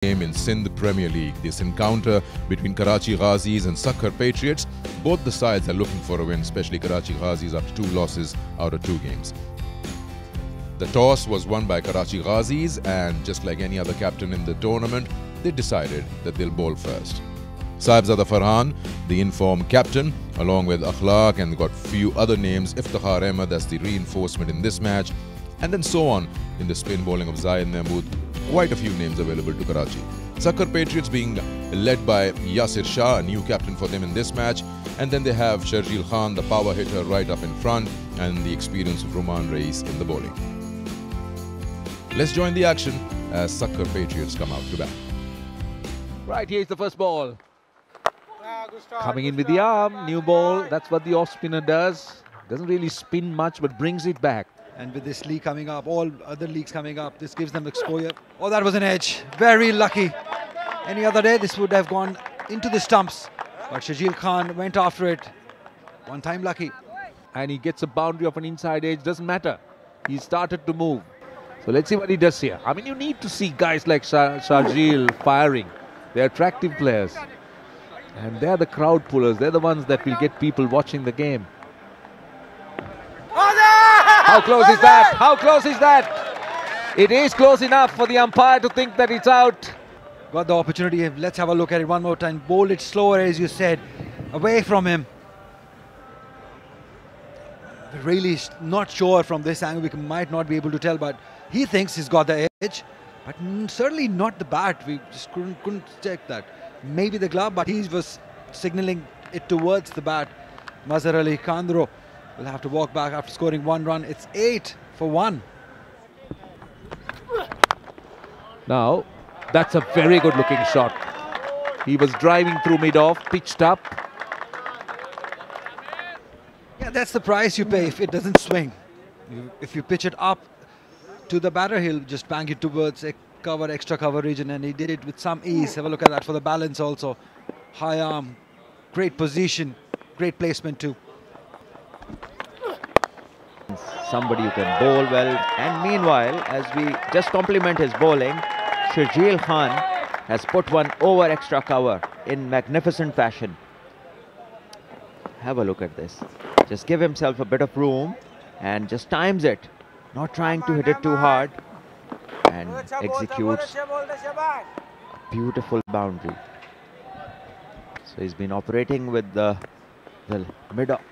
game in Sindh Premier League. This encounter between Karachi Ghazis and Sukkur Patriots, both the sides are looking for a win, especially Karachi Ghazis after 2 losses out of 2 games. The toss was won by Karachi Ghazis, and just like any other captain in the tournament, they decided that they'll bowl first. Sahibzada Farhan, the informed captain, along with Akhlaq and got few other names, Iftikhar Ahmed, that's the reinforcement in this match, and then so on in the spin bowling of Zaid Mahmood. Quite a few names available to Karachi. Sukkur Patriots being led by Yasir Shah, a new captain for them in this match, and then they have Sharjeel Khan, the power hitter, right up in front, and the experience of Ruman Reis in the bowling. Let's join the action as Sukkur Patriots come out to bat. Right, here's the first ball. Coming in with the arm, new ball. That's what the off-spinner does. Doesn't really spin much, but brings it back. And with this league coming up, all other leagues coming up, this gives them exposure. Oh, that was an edge. Very lucky. Any other day, this would have gone into the stumps. But Sharjeel Khan went after it. One time lucky. And he gets a boundary of an inside edge. Doesn't matter. He started to move. So let's see what he does here. I mean, you need to see guys like Sharjeel firing. They're attractive players. And they're the crowd pullers. They're the ones that will get people watching the game. How close is that? How close is that? It is close enough for the umpire to think that it's out. Got the opportunity. Let's have a look at it one more time. Bowl it slower, as you said. Away from him. Really not sure from this angle. We might not be able to tell, but he thinks he's got the edge. But certainly not the bat. We just couldn't check that. Maybe the glove, but he was signaling it towards the bat. Mazhar Ali Khandro will have to walk back after scoring 1 run. It's 8 for 1. Now, that's a very good looking shot. He was driving through mid-off, pitched up. Yeah, that's the price you pay if it doesn't swing. If you pitch it up to the batter, he'll just bang it towards a extra cover region, and he did it with some ease. Have a look at that for the balance also. High arm, great position, great placement too. Somebody who can bowl well, and meanwhile, as we just compliment his bowling, Sharjeel Khan has put one over extra cover in magnificent fashion. Have a look at this. Just give himself a bit of room and just times it, not trying to hit it too hard, and executes a beautiful boundary. So he's been operating with the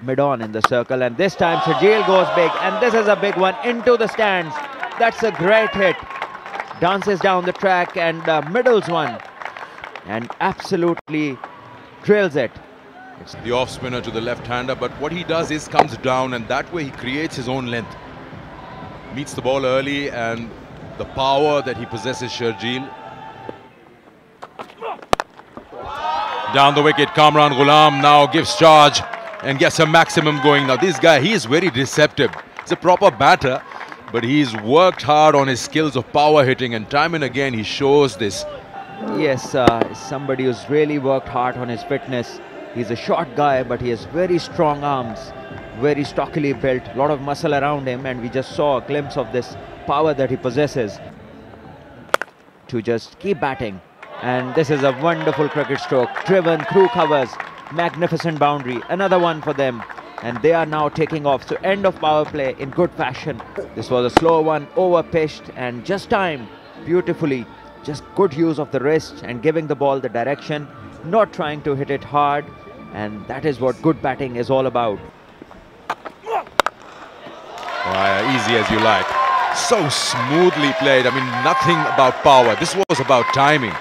mid-on in the circle, and this time Sharjeel goes big, and this is a big one into the stands. That's a great hit. Dances down the track and middles one and absolutely drills it. It's the off-spinner to the left-hander, but what he does is comes down, and that way he creates his own length. Meets the ball early, and the power that he possesses, Sharjeel. Down the wicket, Kamran Ghulam now gives charge and gets a maximum going. Now this guy, he is very deceptive. He's a proper batter, but he's worked hard on his skills of power hitting, and time and again he shows this. Yes, somebody who's really worked hard on his fitness. He's a short guy, but he has very strong arms, very stockily built, a lot of muscle around him, and we just saw a glimpse of this power that he possesses to just keep batting. And this is a wonderful cricket stroke, driven through covers, magnificent boundary, another one for them, and they are now taking off. So end of power play in good fashion. This was a slow one, over pitched and just timed beautifully. Just good use of the wrist and giving the ball the direction, not trying to hit it hard, and that is what good batting is all about. Easy as you like. So smoothly played. I mean, nothing about power. This was about timing.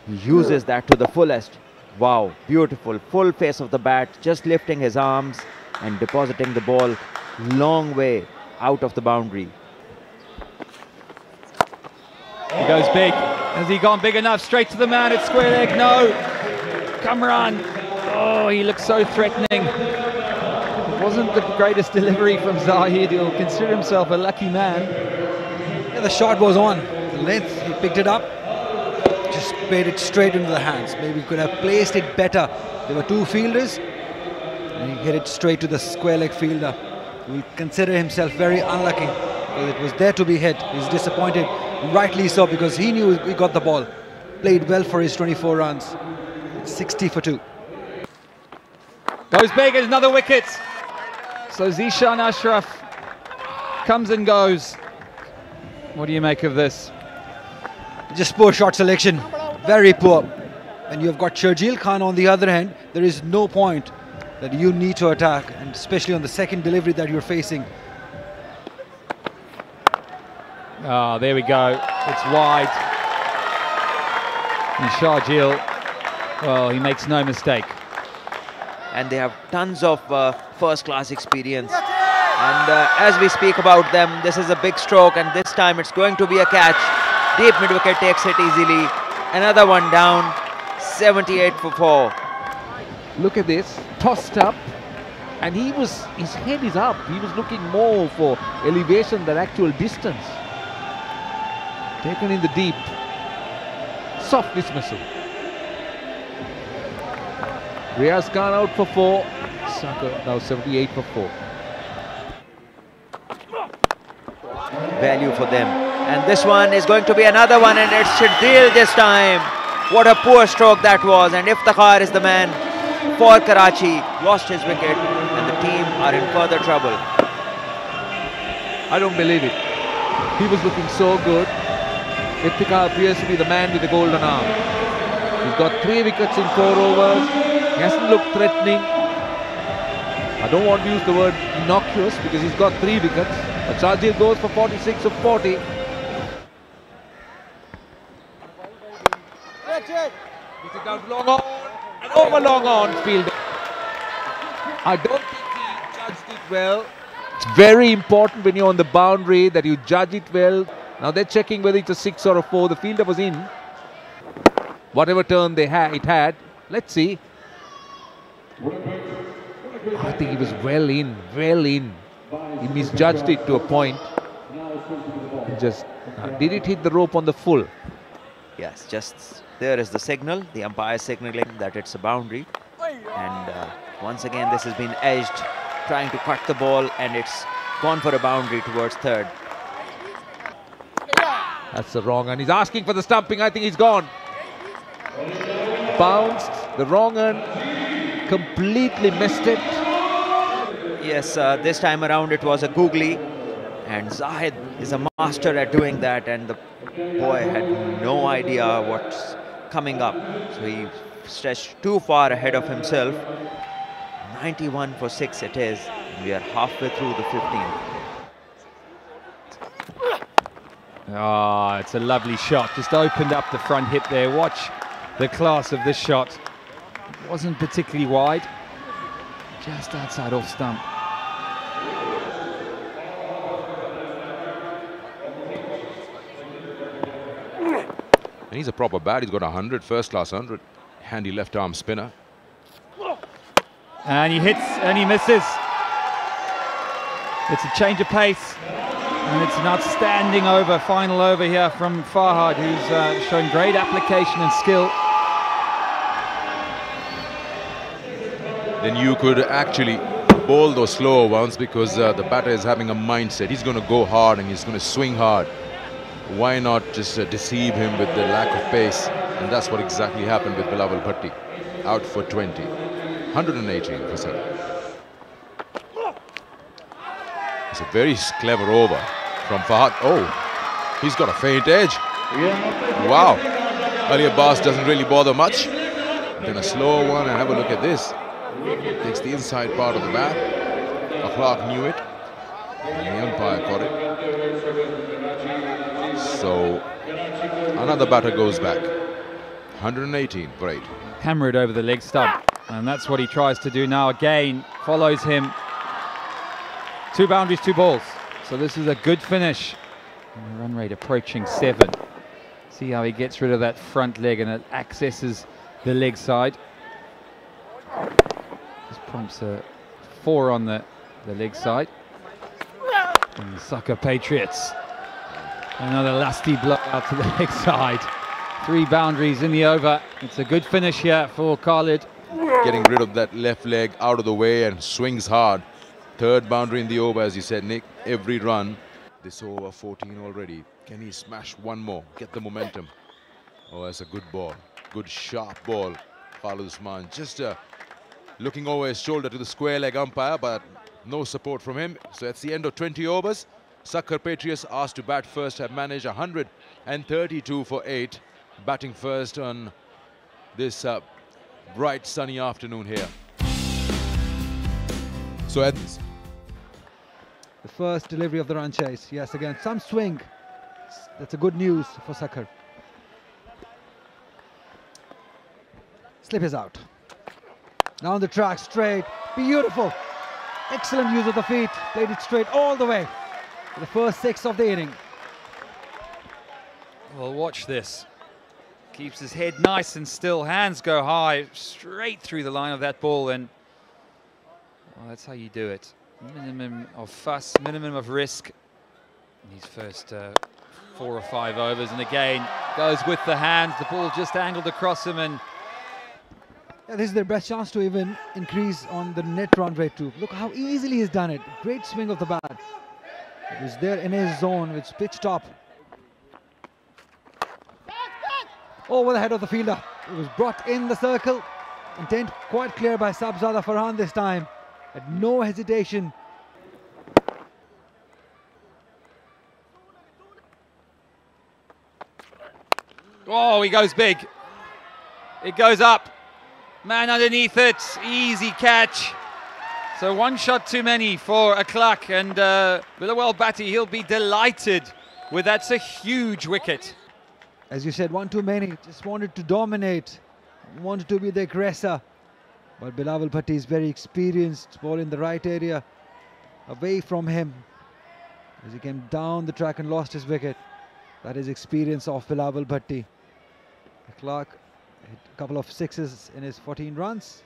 He uses that to the fullest. Wow, beautiful. Full face of the bat, just lifting his arms and depositing the ball long way out of the boundary. He goes big. Has he gone big enough? Straight to the man. It's square leg. No. Kamran. Oh, he looks so threatening. It wasn't the greatest delivery from Zahid. He'll consider himself a lucky man. Yeah, the shot was on. The length, he picked it up. Just made it straight into the hands. Maybe he could have placed it better. There were 2 fielders, and he hit it straight to the square leg fielder. He will consider himself very unlucky because it was there to be hit. He's disappointed Rightly so, because he knew he got the ball. Played well for his 24 runs. 60 for 2. Goes big, another wicket. So Zishan Ashraf comes and goes. What do you make of this? Just poor shot selection. Very poor. And you've got Sharjeel Khan on the other hand. There is no point that you need to attack, and especially on the second delivery that you're facing. Oh, there we go. It's wide. And Sharjeel, well, he makes no mistake. And they have tons of first-class experience. And as we speak about them, this is a big stroke, and this time it's going to be a catch. Deep mid-wicket takes it easily. Another one down. 78 for 4. Look at this, tossed up, and his head is up. He was looking more for elevation than actual distance. Taken in the deep. Soft dismissal. Riaz Khan out for 4. Sukkur now 78 for 4. Value for them. And this one is going to be another one, and it's Sharjeel this time. What a poor stroke that was. And Iftikhar is the man for Karachi. Lost his wicket, and the team are in further trouble. I don't believe it. He was looking so good. Iftikhar appears to be the man with the golden arm. He's got 3 wickets in 4 overs. He hasn't looked threatening. I don't want to use the word innocuous because he's got 3 wickets. But Sharjeel goes for 46 of 40. Puts it down long on and over long on field. I don't think he judged it well. It's very important when you're on the boundary that you judge it well. Now they're checking whether it's a 6 or a 4. The fielder was in. Whatever turn it had. Let's see. I think he was well in. He misjudged it to a point. Did it hit the rope on the full? Yes, just there is the signal, the umpire signaling that it's a boundary. And once again, this has been edged, trying to cut the ball, and it's gone for a boundary towards third. That's the wrong, and he's asking for the stumping. I think he's gone. Bounced, the wrong end, completely missed it. Yes, this time around it was a googly, and Zahid is a master at doing that, and the boy had no idea what's coming up. So he stretched too far ahead of himself. 91 for 6 it is. We are halfway through the 15th. Oh, it's a lovely shot. Just opened up the front hip there. Watch the class of this shot. Wasn't particularly wide. Just outside off stump. And he's a proper bat. He's got 100, first-class 100. Handy left-arm spinner. And he hits and he misses. It's a change of pace. And it's an outstanding over, final over here from Farhad, who's shown great application and skill. Then you could actually bowl those slower ones because the batter is having a mindset. He's going to go hard and he's going to swing hard. Why not just deceive him with the lack of pace? And that's what exactly happened with Bilawal Bhatti. Out for 20. 118 for 7. It's a very clever over from Fahad. Oh, he's got a faint edge. Wow. Ali Abbas doesn't really bother much. Then a slow one, and have a look at this. Takes the inside part of the bat. Akhlaq knew it. And the umpire caught it. So another batter goes back. 118 for 8. Hammer it over the leg stump. And that's what he tries to do now. Again, follows him. 2 boundaries, 2 balls. So this is a good finish. And the run rate approaching 7. See how he gets rid of that front leg and it accesses the leg side. This prompts a 4 on the leg side. And the Sukkur Patriots. Another lusty blow out to the leg side. 3 boundaries in the over. It's a good finish here for Khalid. Getting rid of that left leg out of the way and swings hard. 3rd boundary in the over, as you said, Nick. Every run. This over 14 already. Can he smash one more, get the momentum? Oh, that's a good ball. Good sharp ball. Khalid Usman just looking over his shoulder to the square leg umpire, but no support from him. So that's the end of 20 overs. Sukkur Patriots asked to bat first have managed 132 for 8. Batting first on this bright sunny afternoon here. So Edmonds. The first delivery of the run chase. Yes, again, some swing. That's a good news for Sukkur. Slip is out. Down the track, straight. Beautiful. Excellent use of the feet. Played it straight all the way. For the first 6 of the inning. Well, watch this. Keeps his head nice and still. Hands go high, straight through the line of that ball. And well, that's how you do it. Minimum of fuss, minimum of risk in these first 4 or 5 overs. And again, goes with the hands. The ball just angled across him. And yeah, this is their best chance to even increase on the net run rate too. Look how easily he's done it. Great swing of the bat. It was there in his zone, which pitched up. Over the head of the fielder. It was brought in the circle. Intent quite clear by Sabzada Farhan this time. Had no hesitation. oh, he goes big. It goes up. Man underneath it. Easy catch. So 1 shot too many for a Clark, and Bilawal Bhatti, he'll be delighted with that. It's a huge wicket. As you said, 1 too many. Just wanted to dominate. Wanted to be the aggressor. But Bilawal Bhatti is very experienced. Ball in the right area. Away from him. As he came down the track and lost his wicket. That is experience of Bilawal Bhatti. Clark hit a couple of sixes in his 14 runs.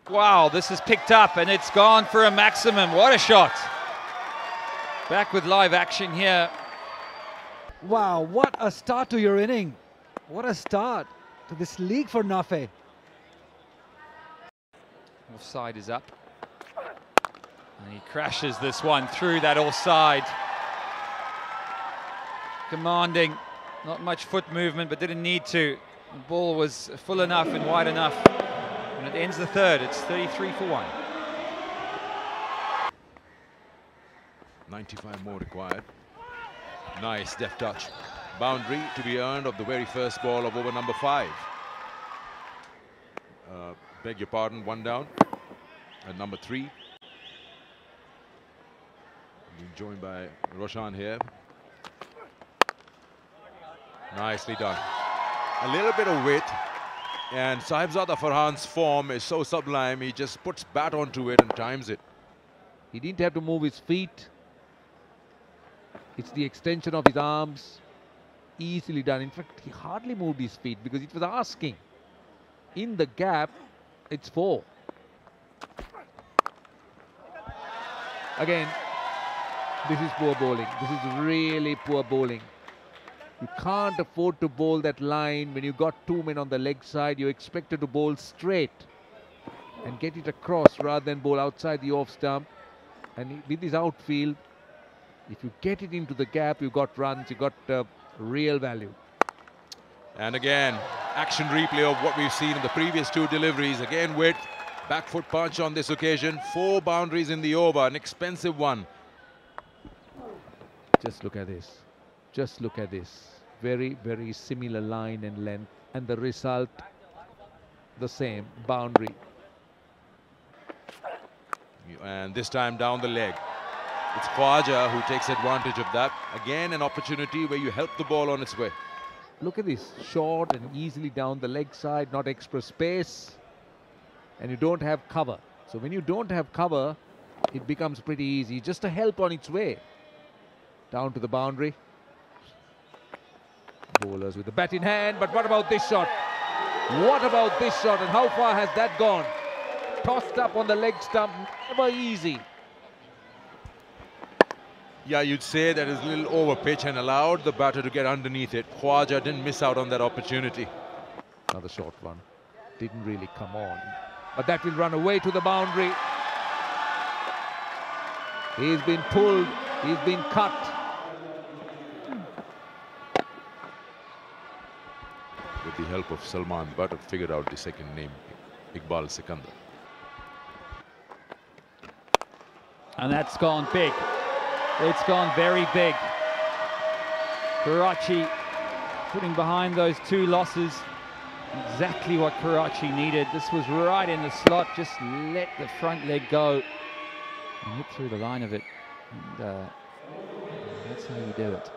Wow, this is picked up and it's gone for a maximum. What a shot. Back with live action here. Wow, what a start to your inning. What a start to this league for Nafe. Offside is up. And he crashes this one through that offside. Commanding, not much foot movement, but didn't need to. The ball was full enough and wide enough. And it ends the third. It's 33 for 1. 95 more required. Nice deft touch. Boundary to be earned of the very first ball of over number 5. Beg your pardon, 1 down. At number 3. Being joined by Roshan here. Nicely done. A little bit of width. And Sahibzada Farhan's form is so sublime, he just puts bat onto it and times it. He didn't have to move his feet. It's the extension of his arms. Easily done. In fact, he hardly moved his feet because it was asking. In the gap, it's 4. Again, this is poor bowling. This is really poor bowling. You can't afford to bowl that line when you got 2 men on the leg side. You're expected to bowl straight and get it across rather than bowl outside the off stump. And with this outfield, if you get it into the gap, you got runs, you got real value. And again, action replay of what we've seen in the previous 2 deliveries. Again, width, back foot punch on this occasion. 4 boundaries in the over, an expensive one. Just look at this. Just look at this. Very, very similar line and length. And the result, the same, boundary. And this time down the leg. It's Khwaja who takes advantage of that. Again, an opportunity where you help the ball on its way. Look at this. Short and easily down the leg side, not extra space. And you don't have cover. So when you don't have cover, it becomes pretty easy. Just a help on its way. Down to the boundary. Bowlers with the bat in hand, but what about this shot? What about this shot, and how far has that gone? Tossed up on the leg stump, never easy. Yeah, you'd say that is a little over pitch and allowed the batter to get underneath it. Khwaja didn't miss out on that opportunity. Another short one. Didn't really come on. But that will run away to the boundary. He's been pulled. He's been cut. with the help of Salman Butt, figured out the second name, Iqbal Sikandar. And that's gone big. It's gone very big. Karachi putting behind those 2 losses. Exactly what Karachi needed. This was right in the slot. Just let the front leg go and hit through the line of it. And that's how you do it.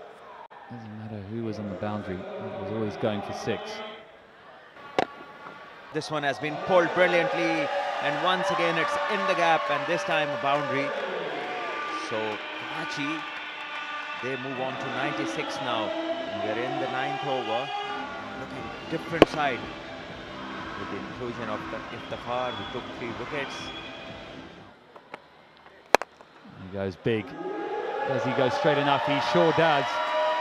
Doesn't matter who was on the boundary. It was always going for 6. This one has been pulled brilliantly, and once again it's in the gap, and this time a boundary. So Karachi, they move on to 96 now. And we're in the 9th over. Looking different side with the inclusion of Iftikhar, who took 3 wickets. He goes big. Does he go straight enough? He sure does.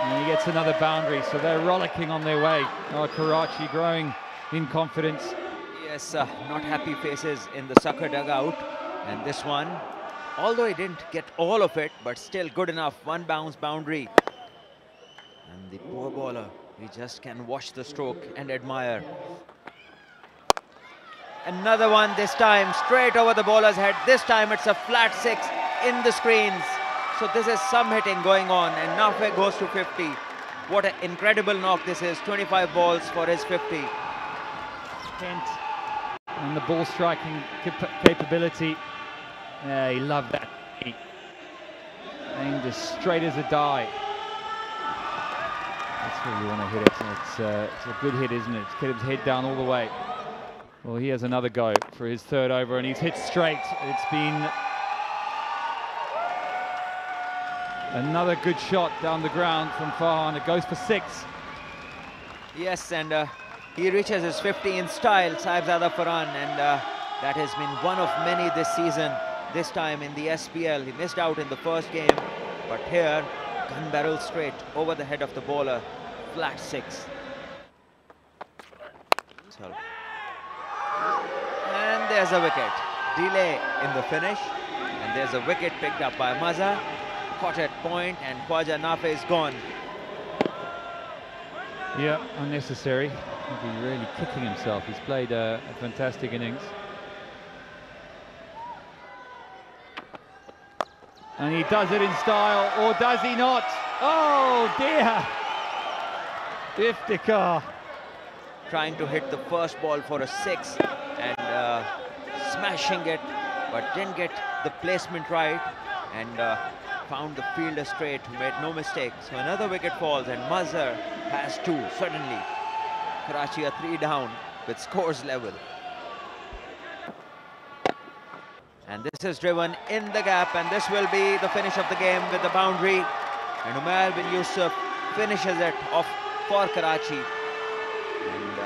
And he gets another boundary, so they're rollicking on their way. Oh, Karachi growing in confidence. Yes, not happy faces in the Sukkur dugout. And this one, although he didn't get all of it, but still good enough. 1 bounce boundary. And the poor bowler, he just can watch the stroke and admire. Another one this time, straight over the bowler's head. This time it's a flat 6 in the screens. So this is some hitting going on, and Nafe goes to 50. What an incredible knock this is. 25 balls for his 50. Kent and the ball striking capability. Yeah, he loved that. Aimed as straight as a die. That's where you want to hit it. It's a good hit, isn't it? It's kept his head down all the way. Well, he has another go for his 3rd over, and he's hit straight. It's been another good shot down the ground from Farhan. It goes for 6. Yes, and he reaches his 50 in style, Sahibzada Farhan, and that has been one of many this season. This time in the SPL, he missed out in the first game, but here, gun barrel straight over the head of the bowler, flat 6. So, and there's a wicket. Delay in the finish, and there's a wicket picked up by Maza. Caught at point, and Khwaja Nafe is gone. Yeah, unnecessary. He's really kicking himself. He's played a fantastic innings. And he does it in style, or does he not? Oh dear! Iftikhar. Trying to hit the first ball for a 6 and smashing it, but didn't get the placement right, and found the fielder straight, who made no mistake. So another wicket falls, and Mazhar has 2 suddenly. Karachi are 3 down with scores level. And this is driven in the gap, and this will be the finish of the game with the boundary. And Umair bin Yusuf finishes it off for Karachi. And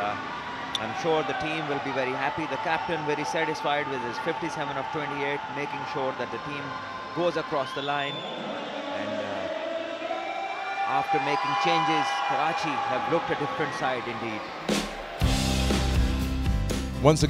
I'm sure the team will be very happy. The captain very satisfied with his 57 of 28, making sure that the team goes across the line. And after making changes, Karachi have looked a different side indeed. Once again,